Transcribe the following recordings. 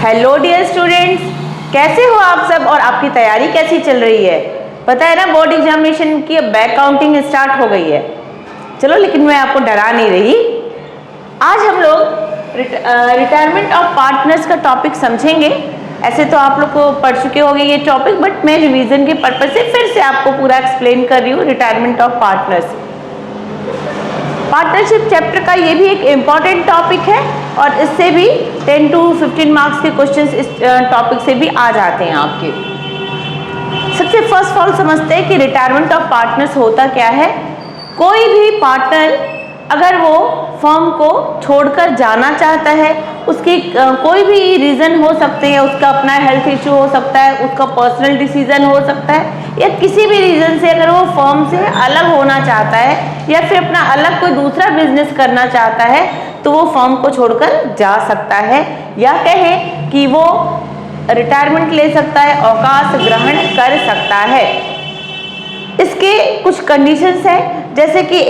Hello dear students, कैसे हो आप सब और आपकी तैयारी कैसी चल रही है। पता है ना, बोर्ड एग्जामिनेशन की बैक काउंटिंग स्टार्ट हो गई है। चलो, लेकिन मैं आपको डरा नहीं रही। आज हम लोग रिटायरमेंट ऑफ पार्टनर्स का टॉपिक समझेंगे। ऐसे तो आप लोग को पढ़ चुके होंगे ये टॉपिक, बट मैं रिवीजन के पर्पज से फिर से आपको पूरा एक्सप्लेन कर रही हूँ। Retirement of partners, partnership chapter का ये भी एक इम्पॉर्टेंट टॉपिक है और इससे भी 10 to 15 मार्क्स के क्वेश्चंस इस टॉपिक से भी आ जाते हैं आपके। सबसे फर्स्ट ऑफ ऑल समझते हैं कि रिटायरमेंट ऑफ पार्टनर्स होता क्या है। कोई भी पार्टनर अगर वो फर्म को छोड़कर जाना चाहता है, उसकी कोई भी रीज़न हो सकते हैं, उसका अपना हेल्थ इशू हो सकता है, उसका पर्सनल डिसीजन हो सकता है, या किसी भी रीज़न से अगर वो फर्म से अलग होना चाहता है या फिर अपना अलग कोई दूसरा बिजनेस करना चाहता है, तो वो फर्म को छोड़कर जा सकता है, या कहें कि वो रिटायरमेंट ले सकता है, अवकाश ग्रहण कर सकता है। इसके कुछ कंडीशंस हैं, जैसे कि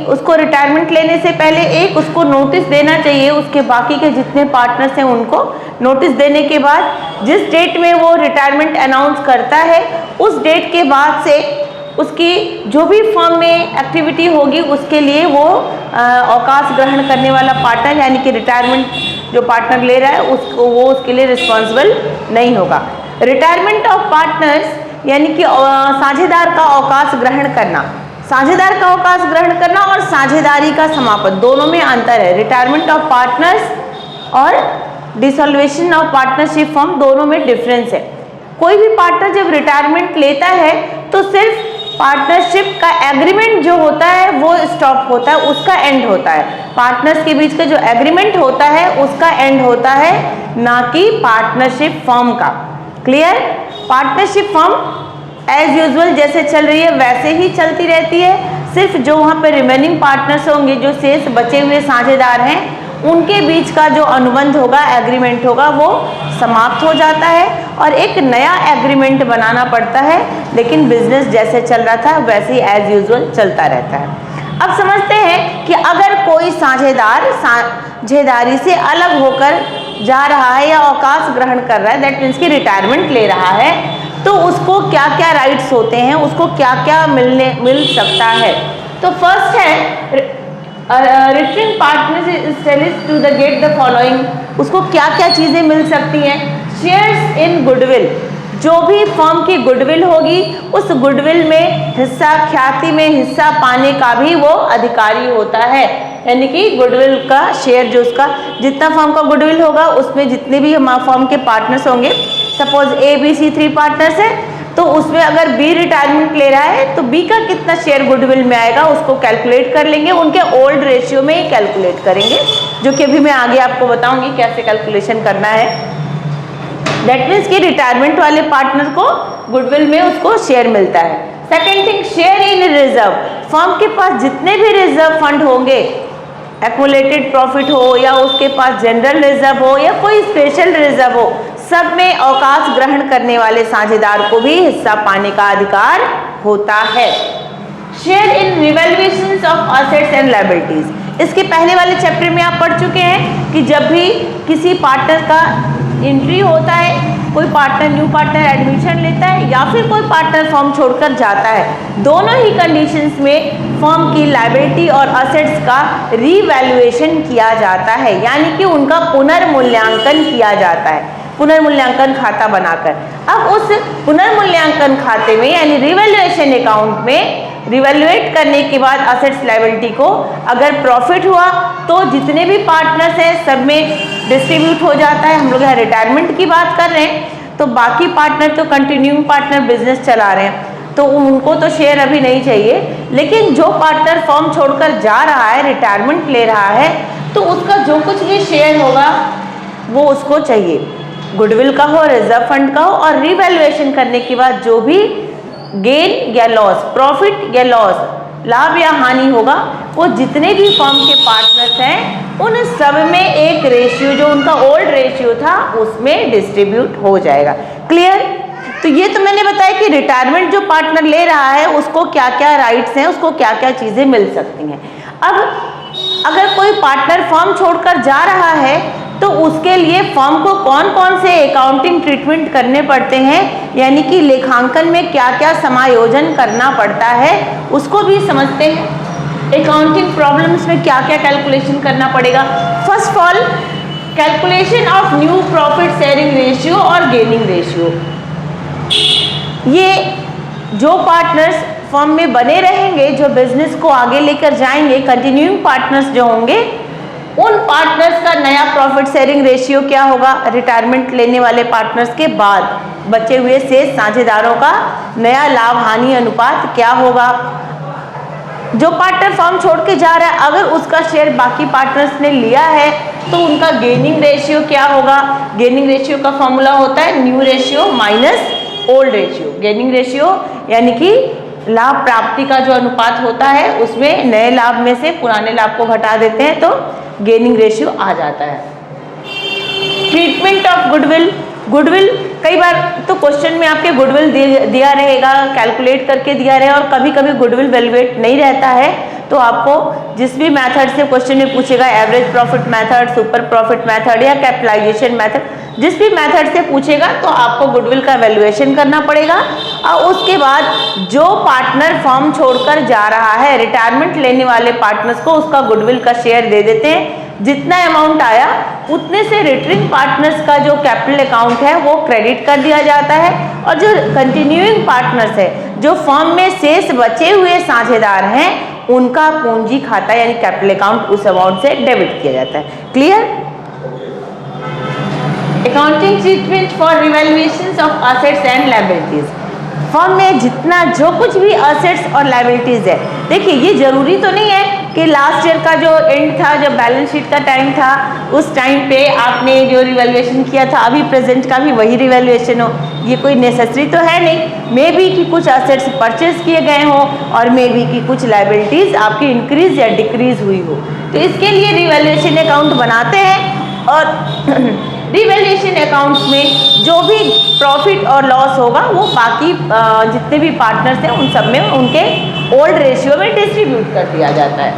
उसको रिटायरमेंट लेने से पहले एक उसको नोटिस देना चाहिए, उसके बाकी के जितने पार्टनर्स हैं उनको नोटिस देने के बाद जिस डेट में वो रिटायरमेंट अनाउंस करता है, उस डेट के बाद से उसकी जो भी फर्म में एक्टिविटी होगी उसके लिए वो अवकाश ग्रहण करने वाला पार्टनर, यानी कि रिटायरमेंट जो पार्टनर ले रहा है उसको वो उसके लिए रिस्पॉन्सिबल नहीं होगा। रिटायरमेंट ऑफ पार्टनर्स यानी कि साझेदार का अवकाश ग्रहण करना। साझेदार का अवकाश ग्रहण करना और साझेदारी का समापन, दोनों में अंतर है। रिटायरमेंट ऑफ पार्टनर्स और डिसॉल्वेशन ऑफ पार्टनरशिप फर्म, दोनों में डिफरेंस है। कोई भी पार्टनर जब रिटायरमेंट लेता है तो सिर्फ पार्टनरशिप का एग्रीमेंट जो होता है वो स्टॉप होता है, उसका एंड होता है। पार्टनर्स के बीच का जो एग्रीमेंट होता है उसका एंड होता है, ना कि पार्टनरशिप फर्म का। Clear? Partnership firm as usual जैसे चल रही है वैसे ही चलती रहती है। सिर्फ जो वहाँ पे रिमेनिंग पार्टनर्स होंगे, जो शेष बचे हुए साझेदार हैं, उनके बीच का जो अनुबंध होगा, एग्रीमेंट होगा, वो समाप्त हो जाता है और एक नया एग्रीमेंट बनाना पड़ता है। लेकिन बिजनेस जैसे चल रहा था वैसे ही एज यूजुअल चलता रहता है। अब समझते हैं कि अगर कोई साझेदार साझेदारी से अलग होकर जा रहा है या अवकाश ग्रहण कर रहा है, दैट मीन्स कि रिटायरमेंट ले रहा है, तो उसको क्या क्या राइट्स होते हैं, उसको क्या क्या मिल सकता है। तो फर्स्ट है return partner to the get the following. उसको क्या क्या चीजें मिल सकती हैं। शेयर्स इन गुडविल, जो भी फर्म की गुडविल होगी उस गुडविल में हिस्सा, ख्याति में हिस्सा पाने का भी वो अधिकारी होता है। यानी कि गुडविल का शेयर, जो उसका जितना फर्म का गुडविल होगा उसमें जितने भी फर्म के पार्टनर्स होंगे, सपोज ABC 3 पार्टनर्स है, तो उसमें अगर B रिटायरमेंट ले रहा है तो B का कितना शेयर गुडविल में आएगा उसको कैलकुलेट कर लेंगे, उनके ओल्ड रेशियो में ही कैलकुलेट करेंगे, जो कि अभी मैं आगे आपको बताऊंगी कैसे कैलकुलेशन करना है। दैट मीन्स कि रिटायरमेंट वाले पार्टनर को गुडविल में उसको शेयर मिलता है। Second thing, share in reserve. Firm के पास जितने भी रिजर्व फंड होंगे, एक्मुलेटेड प्रॉफिट हो या उसके पास जनरल रिजर्व हो या कोई स्पेशल रिजर्व हो, सब में अवकाश ग्रहण करने वाले साझेदार को भी हिस्सा पाने का अधिकार होता है। Share in revaluations of assets and liabilities. इसके पहले वाले चैप्टर में आप पढ़ चुके हैं कि जब भी किसी पार्टनर का एंट्री होता है, कोई पार्टनर न्यू पार्टनर एडमिशन लेता है या फिर कोई पार्टनर फर्म छोड़कर जाता है, दोनों ही कंडीशंस में फर्म की लायबिलिटी और असेट्स का रीवैल्यूएशन किया जाता है, यानी कि उनका पुनर्मूल्यांकन किया जाता है, पुनर्मूल्यांकन खाता बनाकर। अब उस पुनर्मूल्यांकन खाते में यानी रिवैल्यूएशन अकाउंट में रिवैल्यूएट करने के बाद असेट्स लायबिलिटी को अगर प्रॉफिट हुआ तो जितने भी पार्टनर्स हैं सब में डिस्ट्रीब्यूट हो जाता है। हम लोग यहाँ रिटायरमेंट की बात कर रहे हैं, तो बाकी पार्टनर तो कंटिन्यूइंग पार्टनर बिजनेस चला रहे हैं, तो उनको तो शेयर अभी नहीं चाहिए। लेकिन जो पार्टनर फर्म छोड़कर जा रहा है, रिटायरमेंट ले रहा है, तो उसका जो कुछ भी शेयर होगा वो उसको चाहिए, गुडविल का हो, रिजर्व फंड का हो, और रिवैल्यूएशन करने के बाद जो भी गेन या लॉस, प्रॉफिट या लॉस, लाभ या हानि होगा, वो जितने भी फर्म के पार्टनर्स हैं उन सब में एक रेशियो, जो उनका ओल्ड रेशियो था, उसमें डिस्ट्रीब्यूट हो जाएगा। क्लियर? तो ये तो मैंने बताया कि रिटायरमेंट जो पार्टनर ले रहा है उसको क्या क्या राइट्स हैं, उसको क्या क्या चीजें मिल सकती हैं। अब अगर कोई पार्टनर फर्म छोड़कर जा रहा है तो उसके लिए फर्म को कौन कौन से अकाउंटिंग ट्रीटमेंट करने पड़ते हैं, यानी कि लेखांकन में क्या क्या समायोजन करना पड़ता है, उसको भी समझते हैं। अकाउंटिंग प्रॉब्लम्स में क्या क्या कैलकुलेशन करना पड़ेगा। First of all, calculation of new profit sharing ratio और गेनिंग रेशियो। ये जो पार्टनर्स फर्म में बने रहेंगे, जो बिजनेस को आगे लेकर जाएंगे, कंटिन्यूइंग पार्टनर्स जो होंगे, उन पार्टनर्स का नया प्रॉफिट शेयरिंग रेशियो क्या होगा, रिटायरमेंट लेने वाले पार्टनर्स के बाद बचे हुए शेष साझेदारों का नया लाभ हानि अनुपात क्या होगा। जो पार्टनर फर्म छोड़ के जा रहा है, अगर उसका शेयर बाकी पार्टनर्स ने लिया है तो उनका गेनिंग रेशियो क्या होगा। गेनिंग रेशियो का फॉर्मूला होता है new ratio minus old ratio. Gaining ratio यानी कि लाभ प्राप्ति का जो अनुपात होता है, उसमें नए लाभ में से पुराने लाभ को घटा देते हैं तो गेनिंग रेशियो आ जाता है। Treatment of goodwill. गुडविल कई बार तो क्वेश्चन में आपके गुडविल दिया रहेगा, कैलकुलेट करके दिया रहेगा, और कभी कभी गुडविल वैल्यूएट नहीं रहता है, तो आपको जिस भी मेथड से क्वेश्चन में पूछेगा, average profit method, super profit method या कैपिटलाइजेशन मेथड, जिस भी मेथड से पूछेगा तो आपको गुडविल का वैल्यूएशन करना पड़ेगा। और उसके बाद जो पार्टनर फर्म छोड़कर जा रहा है, रिटायरमेंट लेने वाले पार्टनर्स को उसका गुडविल का शेयर दे देते हैं। जितना अमाउंट आया उतने से रिटर्निंग पार्टनर्स का जो कैपिटल अकाउंट है वो क्रेडिट कर दिया जाता है, और जो कंटिन्यूइंग पार्टनर्स है, जो फर्म में शेष बचे हुए साझेदार हैं, उनका पूंजी खाता यानी कैपिटल अकाउंट उस अमाउंट से डेबिट किया जाता है। Clear. Accounting treatment for revaluations of assets and liabilities. Firm में जितना जो कुछ भी असेट्स और लायबिलिटीज है, देखिए ये जरूरी तो नहीं है कि लास्ट ईयर का जो एंड था, जब बैलेंस शीट का टाइम था, उस टाइम पे आपने जो रिवैल्यूएशन किया था, अभी प्रेजेंट का भी वही रिवैल्यूएशन हो, ये कोई नेसेसरी तो है नहीं। मे बी कि कुछ असेट्स परचेज किए गए हो और मे बी कि कुछ लायबिलिटीज आपकी इंक्रीज या डिक्रीज हुई हो, तो इसके लिए रिवैल्यूएशन अकाउंट बनाते हैं। और रिवैल्यूएशन अकाउंट्स में जो भी प्रॉफिट और लॉस होगा वो बाकी जितने भी पार्टनर्स हैं उन सब में उनके ओल्ड रेशियो में डिस्ट्रीब्यूट कर दिया जाता है।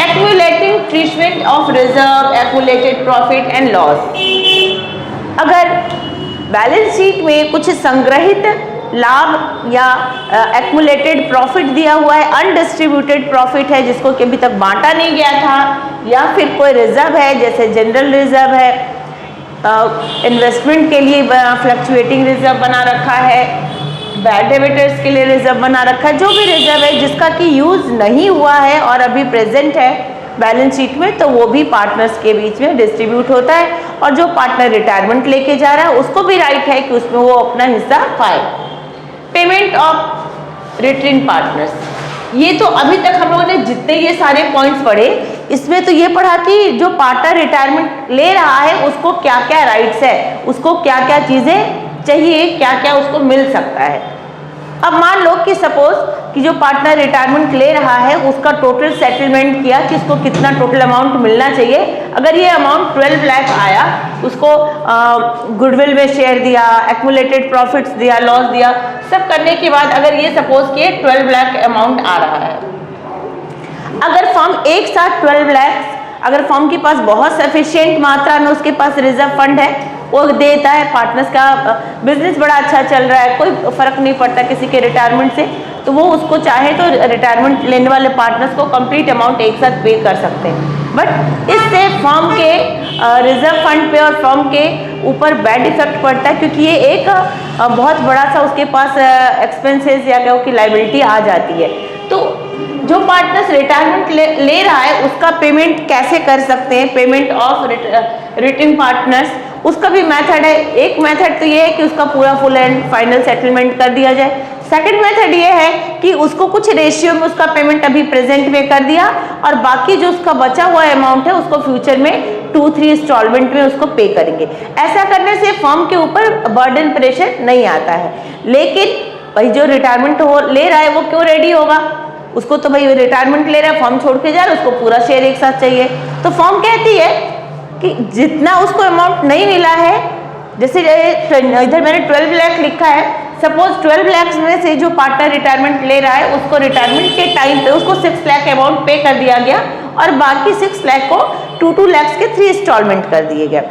Accumulating treatment of reserve, accumulated profit and loss. अगर बैलेंस शीट में कुछ संग्रहित लाभ या एक्यूमुलेटेड प्रॉफिट दिया हुआ है, अनडिस्ट्रीब्यूटेड प्रॉफिट है जिसको कि अभी तक बांटा नहीं गया था, या फिर कोई रिजर्व है जैसे जनरल रिजर्व है, इन्वेस्टमेंट के लिए फ्लक्चुएटिंग रिजर्व बना रखा है, बैड डेबिटर्स के लिए रिजर्व बना रखा है, जो भी रिजर्व है जिसका कि यूज नहीं हुआ है और अभी प्रेजेंट है बैलेंस शीट में, तो वो भी पार्टनर्स के बीच में डिस्ट्रीब्यूट होता है। और जो पार्टनर रिटायरमेंट लेके जा रहा है उसको भी राइट है कि उसमें वो अपना हिस्सा पाए। पेमेंट ऑफ रिटर्निंग पार्टनर्स, ये तो अभी तक हम लोगों ने जितने ये सारे पॉइंट्स पढ़े, इसमें तो ये पढ़ा कि जो पार्टनर रिटायरमेंट ले रहा है उसको क्या क्या राइट्स है, उसको क्या क्या चीजें चाहिए, क्या क्या उसको मिल सकता है। अब मान लो कि सपोज कि जो पार्टनर रिटायरमेंट ले रहा है उसका टोटल सेटलमेंट किया कि उसको कितना टोटल अमाउंट मिलना चाहिए। अगर ये अमाउंट 12 लाख आया, उसको गुडविल में शेयर दिया, एक्यूमुलेटेड प्रॉफिट्स दिया, लॉस दिया, सब करने के बाद अगर ये सपोज कि 12 लाख अमाउंट आ रहा है, अगर फर्म एक साथ 12 लाख, अगर फर्म के पास बहुत सफिशिएंट मात्रा में उसके पास रिजर्व फंड है, वो देता है, पार्टनर्स का बिजनेस बड़ा अच्छा चल रहा है, कोई फर्क नहीं पड़ता किसी के रिटायरमेंट से, तो वो उसको चाहे तो रिटायरमेंट लेने वाले पार्टनर्स को कंप्लीट अमाउंट एक साथ पे कर सकते हैं। बट इससे फर्म के रिजर्व फंड पे और फर्म के ऊपर बैड इफेक्ट पड़ता है, क्योंकि ये एक बहुत बड़ा सा उसके पास एक्सपेंसेस या कहो कि लायबिलिटी आ जाती है। तो जो पार्टनर्स रिटायरमेंट ले रहा है उसका पेमेंट कैसे कर सकते हैं, पेमेंट ऑफ रिटर्न पार्टनर्स, उसका भी मेथड है। एक मेथड तो ये है कि उसका पूरा फुल एंड फाइनल सेटलमेंट कर दिया जाए। सेकंड मेथड ये है कि उसको कुछ रेशियो में उसका पेमेंट अभी प्रेजेंट में कर दिया और बाकी जो उसका बचा हुआ अमाउंट है उसको फ्यूचर में 2-3 इंस्टॉलमेंट में उसको पे करेंगे। ऐसा करने से फर्म के ऊपर बर्डन प्रेशर नहीं आता है। लेकिन भाई जो रिटायरमेंट ले रहा है वो क्यों रेडी होगा, उसको तो भाई रिटायरमेंट ले रहा है, फर्म छोड़ के जा रहा है, उसको पूरा शेयर एक साथ चाहिए। तो फर्म कहती है कि जितना उसको अमाउंट नहीं मिला है, जैसे इधर मैंने 12 लाख लिखा है, सपोज 12 लाख में से जो पार्टनर रिटायरमेंट ले रहा है उसको रिटायरमेंट के टाइम पे उसको 6 लाख अमाउंट पे कर दिया गया और बाकी 6 लाख को 2 लाख के 3 इंस्टॉलमेंट कर दिए गए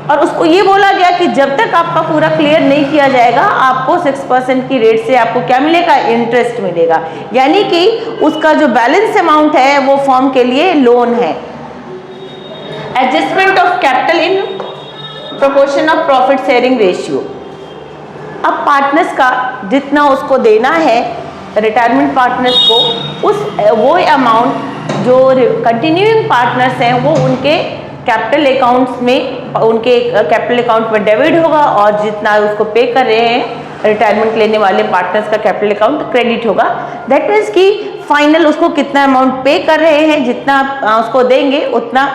और उसको ये बोला गया कि जब तक आपका पूरा क्लियर नहीं किया जाएगा आपको 6% की रेट से आपको क्या मिलेगा, इंटरेस्ट मिलेगा, यानी कि उसका जो बैलेंस अमाउंट है वो फर्म के लिए लोन है। Adjustment of capital in proportion of profit sharing ratio. अब पार्टनर्स का जितना उसको देना है रिटायरमेंट पार्टनर्स को वो अमाउंट जो कंटिन्यूइंग पार्टनर्स हैं वो उनके कैपिटल अकाउंट्स में उनके कैपिटल अकाउंट में डेबिट होगा और जितना उसको पे कर रहे हैं रिटायरमेंट लेने वाले पार्टनर्स का कैपिटल अकाउंट क्रेडिट होगा। दैट मीन्स कि फाइनल उसको कितना अमाउंट पे कर रहे हैं जितना उसको देंगे उतना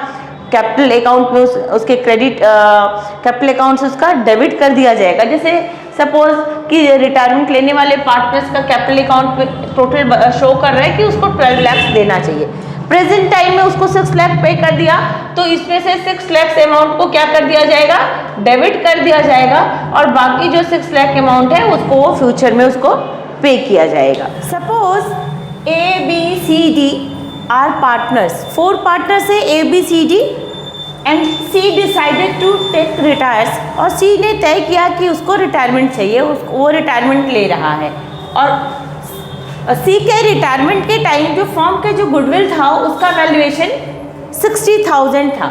कैपिटल अकाउंट में उसके क्रेडिट कैपिटल अकाउंट से उसका डेबिट कर दिया जाएगा। जैसे सपोज कि रिटायरमेंट लेने वाले पार्टनर्स का कैपिटल अकाउंट में टोटल शो कर रहा है कि उसको 12 लाख देना चाहिए, प्रेजेंट टाइम में उसको 6 लाख पे कर दिया तो इसमें से 6 लाख अमाउंट को क्या कर दिया जाएगा, डेबिट कर दिया जाएगा और बाकी जो 6 लाख अमाउंट है उसको वो फ्यूचर में उसको पे किया जाएगा। Suppose A B C D are partners, 4 partners है A B C D and C decided to take retires और सी ने तय किया कि उसको रिटायरमेंट चाहिए, वो रिटायरमेंट ले रहा है और सी के रिटायरमेंट के टाइम जो फर्म के जो गुडविल था उसका वैल्यूएशन 60,000 था।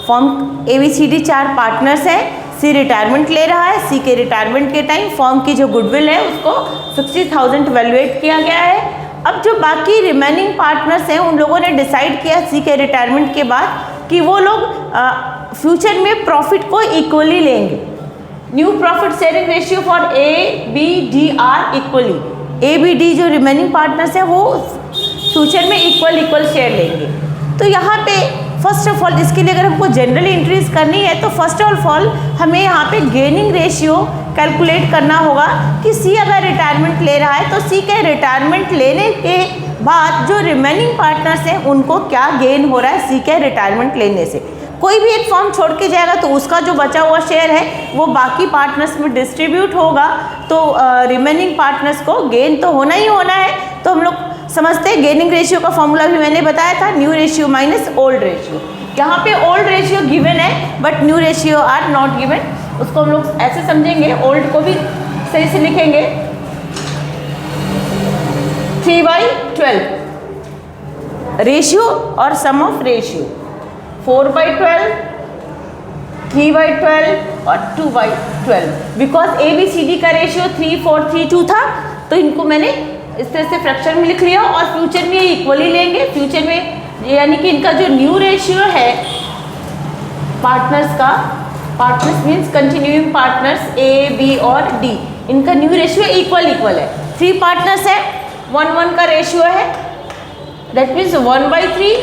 फर्म ABCD 4 पार्टनर्स हैं, सी रिटायरमेंट ले रहा है, सी के रिटायरमेंट के टाइम फर्म की जो गुडविल है उसको 60,000 वैल्यूएट किया गया है। अब जो बाकी रिमेनिंग पार्टनर्स हैं उन लोगों ने डिसाइड किया सी के रिटायरमेंट के बाद कि वो लोग फ्यूचर में प्रॉफिट को इक्वली लेंगे। New profit sharing ratio for ABDR equally, ABD जो रिमेनिंग पार्टनर्स हैं वो फ्यूचर में इक्वल शेयर लेंगे। तो यहाँ पे फर्स्ट ऑफ ऑल इसके लिए अगर हमको जनरली इंक्रीज करनी है तो फर्स्ट ऑफ ऑल हमें यहाँ पे गेनिंग रेशियो कैलकुलेट करना होगा कि सी अगर रिटायरमेंट ले रहा है तो सी के रिटायरमेंट लेने के बाद जो रिमेनिंग पार्टनर्स हैं उनको क्या गेन हो रहा है सी के रिटायरमेंट लेने से। कोई भी एक फर्म छोड़ के जाएगा तो उसका जो बचा हुआ शेयर है वो बाकी पार्टनर्स में डिस्ट्रीब्यूट होगा तो रिमेनिंग पार्टनर्स को गेन तो होना ही होना है। तो हम लोग समझते हैं गेनिंग रेशियो का फॉर्मूला भी मैंने बताया था, new ratio minus old ratio. यहाँ पे ओल्ड रेशियो गिवन है but new ratio are not given, उसको हम लोग ऐसे समझेंगे, ओल्ड को भी सही से लिखेंगे 3/12 रेशियो और सम ऑफ रेशियो 4/12, 3/12 और 2/12। बिकॉज ABCD का रेशियो 3, 4, 3, 2 था तो इनको मैंने इस तरह से फ्रैक्शन में लिख लिया और फ्यूचर में ये इक्वली लेंगे। फ्यूचर में यानी कि इनका जो न्यू रेशियो है पार्टनर्स का, partners means continuing partners A, B और D, इनका न्यू रेशियो इक्वल है। 3 पार्टनर्स है, 1/1 का रेशियो है, दैट मीन्स 1/3,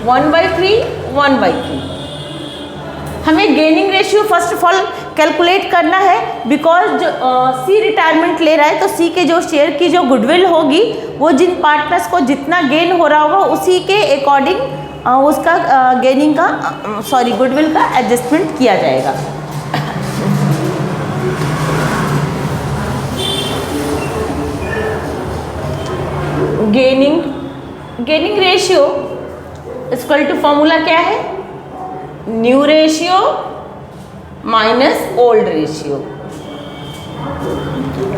1/3, 1/3। हमें gaining ratio first of all calculate करना है बिकॉज जो सी रिटायरमेंट ले रहा है तो सी के जो शेयर की जो गुडविल होगी वो जिन पार्टनर्स को जितना गेन हो रहा होगा उसी के अकॉर्डिंग उसका गेनिंग का गुडविल का एडजस्टमेंट किया जाएगा। Gaining ratio equal to formula क्या है, new ratio minus old ratio.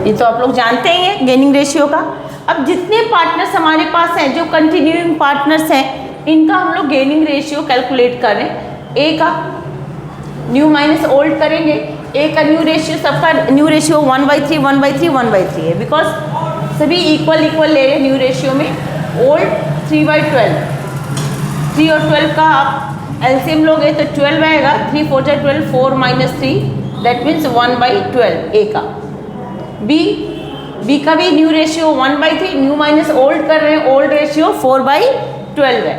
ये तो आप लोग जानते ही हैं गेनिंग रेशियो का। अब जितने पार्टनर्स हमारे पास हैं जो कंटिन्यूइंग पार्टनर्स हैं इनका हम लोग गेनिंग रेशियो कैलकुलेट करें। ए का न्यू माइनस ओल्ड करेंगे, ए का न्यू रेशियो, सबका न्यू रेशियो 1/3, 1/3, 1/3 है बिकॉज सभी इक्वल ले रहे हैं न्यू रेशियो में। ओल्ड 3/12, 3 और 12 का आप एलसीएम लोगे तो 12 आएगा, 3 4 12, 4 - 3 दैट मीन्स 1/12 ए का। बी का भी new ratio 1/3, new minus old कर रहे हैं, ओल्ड रेशियो 4/12 है।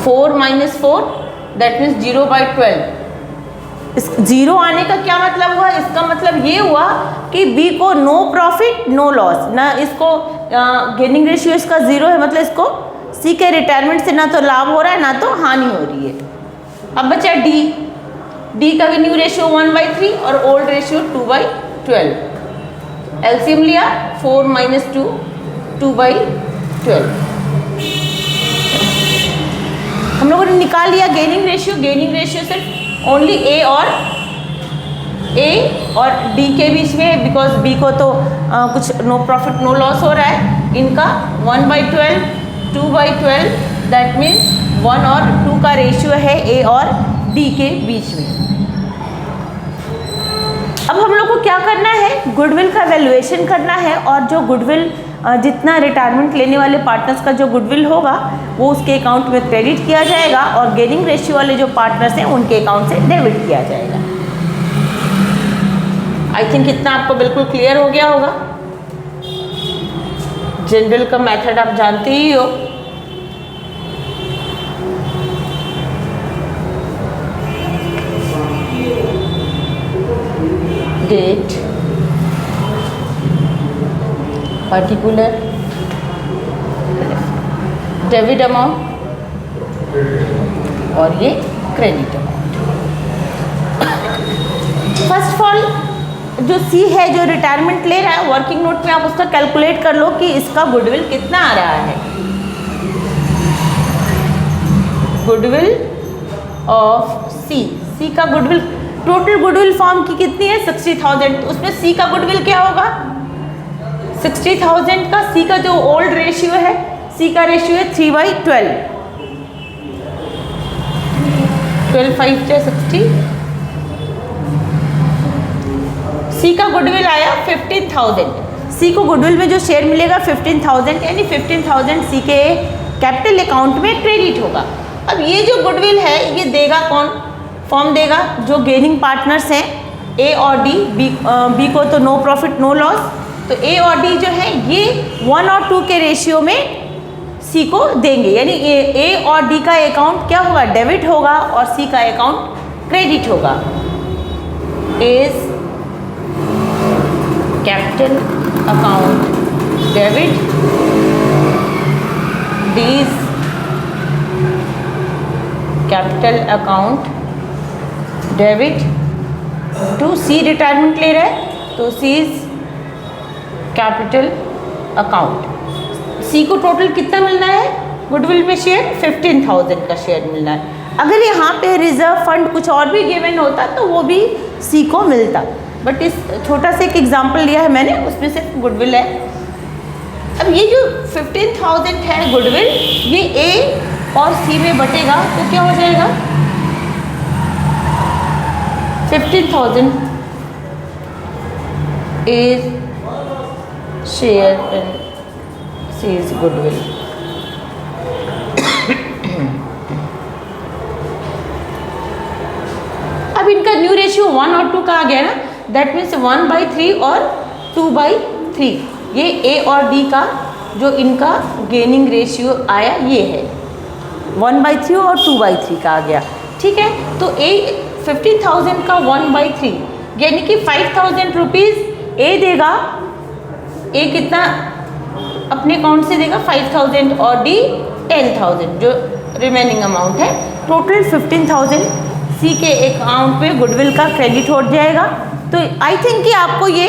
4 - 4 दैट मीन्स 0/12। इस 0 आने का क्या मतलब हुआ, इसका मतलब ये हुआ कि बी को नो प्रॉफिट नो लॉस, ना इसको गेनिंग रेशियो इसका 0 है मतलब इसको सी के रिटायरमेंट से ना तो लाभ हो रहा है ना तो हानि हो रही है। अब बचा डी का भी न्यू रेशियो 1/3 और ओल्ड रेशियो 2/12। एलसीएम लिया 4 - 2 2/12। हम लोगों ने निकाल लिया गेनिंग रेशियो। गेनिंग रेशियो सिर्फ ओनली ए और डी के बीच में है, बिकॉज बी को तो कुछ नो प्रॉफिट नो लॉस हो रहा है। इनका 1/12 2/12, दैट मीन्स 1 और 2 का रेशियो है ए और डी के बीच में। अब हम लोग को क्या करना है, गुडविल का वैल्यूएशन करना है, और जो गुडविल जितना रिटायरमेंट लेने वाले पार्टनर्स का जो गुडविल होगा वो उसके अकाउंट में क्रेडिट किया जाएगा, और गेनिंग रेशियो वाले जो पार्टनर्स हैं उनके अकाउंट से डेबिट किया जाएगा। आई थिंक इतना आपको बिल्कुल क्लियर हो गया होगा। जनरल का मेथड आप जानते ही हो। डेट, पर्टिकुलर, डेबिट अमाउंट और ये credit amount. First of all जो सी है, जो रिटायरमेंट ले रहा है, वर्किंग नोट में आप उसका कैलकुलेट कर लो कि इसका गुडविल कितना आ रहा है। गुडविल ऑफ सी का गुडविल, टोटल गुडविल फॉर्म की कितनी है 60,000, उसमें सी का गुडविल क्या होगा 60,000 का। सी का जो ओल्ड रेशियो है, सी का रेशियो है 3/12, 12 5 60। सी का गुडविल आया 15,000। सी को गुडविल में जो शेयर मिलेगा 15,000, यानी 15,000 सी के कैपिटल अकाउंट में क्रेडिट होगा। अब ये जो गुडविल है ये देगा कौन, फॉर्म देगा जो गेनिंग पार्टनर्स हैं ए और डी। बी को तो नो प्रॉफिट नो लॉस, तो ए और डी जो है ये 1 और 2 के रेशियो में सी को देंगे, यानी ए और डी का अकाउंट क्या होगा, डेबिट होगा, और सी का अकाउंट क्रेडिट होगा। As capital account debit, D's capital account debit to C retirement ले रहा है तो सीज कैपिटल अकाउंट। सी को टोटल कितना मिलना है गुडविल में शेयर, 15,000 का शेयर मिलना है। अगर यहाँ पे रिजर्व फंड कुछ और भी गिवन होता तो वो भी सी को मिलता, बट इस छोटा सा एक एग्जांपल लिया है मैंने, उसमें सिर्फ गुडविल है। अब ये जो 15,000 है गुडविल, ये ए और सी में बटेगा तो क्या हो जाएगा 15,000 is share in C's goodwill। अब इनका न्यू रेशियो 1 और 2 का आ गया ना, दैट मीन्स 1/3 और 2/3। ये ए और डी का जो इनका गेनिंग रेशियो आया ये है 1/3 और 2/3 का आ गया, ठीक है। तो ए 15,000 का 1/3 यानी कि 5,000 रुपीज़ ए देगा, ए कितना अपने अकाउंट से देगा 5,000 और डी 10,000 जो रिमेनिंग अमाउंट है। टोटल 15,000 सी के अकाउंट पे गुडविल का क्रेडिट हो जाएगा। तो आई थिंक कि आपको ये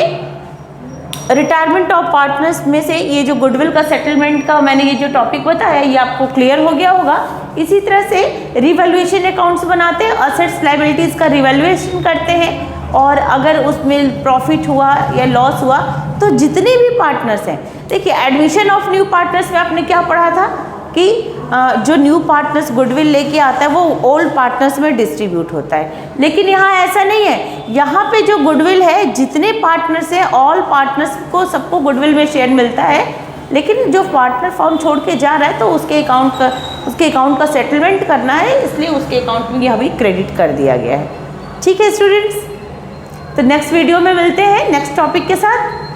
रिटायरमेंट ऑफ पार्टनर्स में से ये जो गुडविल का सेटलमेंट का मैंने ये जो टॉपिक बताया ये आपको क्लियर हो गया होगा। इसी तरह से रिवैल्यूएशन अकाउंट्स बनाते हैं, असेट्स लायबिलिटीज़ का रिवैल्यूएशन करते हैं, और अगर उसमें प्रॉफिट हुआ या लॉस हुआ तो जितने भी पार्टनर्स हैं, देखिए एडमिशन ऑफ न्यू पार्टनर्स में आपने क्या पढ़ा था कि जो न्यू पार्टनर्स गुडविल लेके आता है वो ओल्ड पार्टनर्स में डिस्ट्रीब्यूट होता है, लेकिन यहाँ ऐसा नहीं है। यहाँ पे जो गुडविल है जितने पार्टनर्स हैं ऑल पार्टनर्स को सबको गुडविल में शेयर मिलता है, लेकिन जो पार्टनर फॉर्म छोड़ के जा रहा है तो उसके अकाउंट का सेटलमेंट करना है, इसलिए उसके अकाउंट में यह भी क्रेडिट कर दिया गया है। ठीक है स्टूडेंट्स, तो नेक्स्ट वीडियो में मिलते हैं नेक्स्ट टॉपिक के साथ।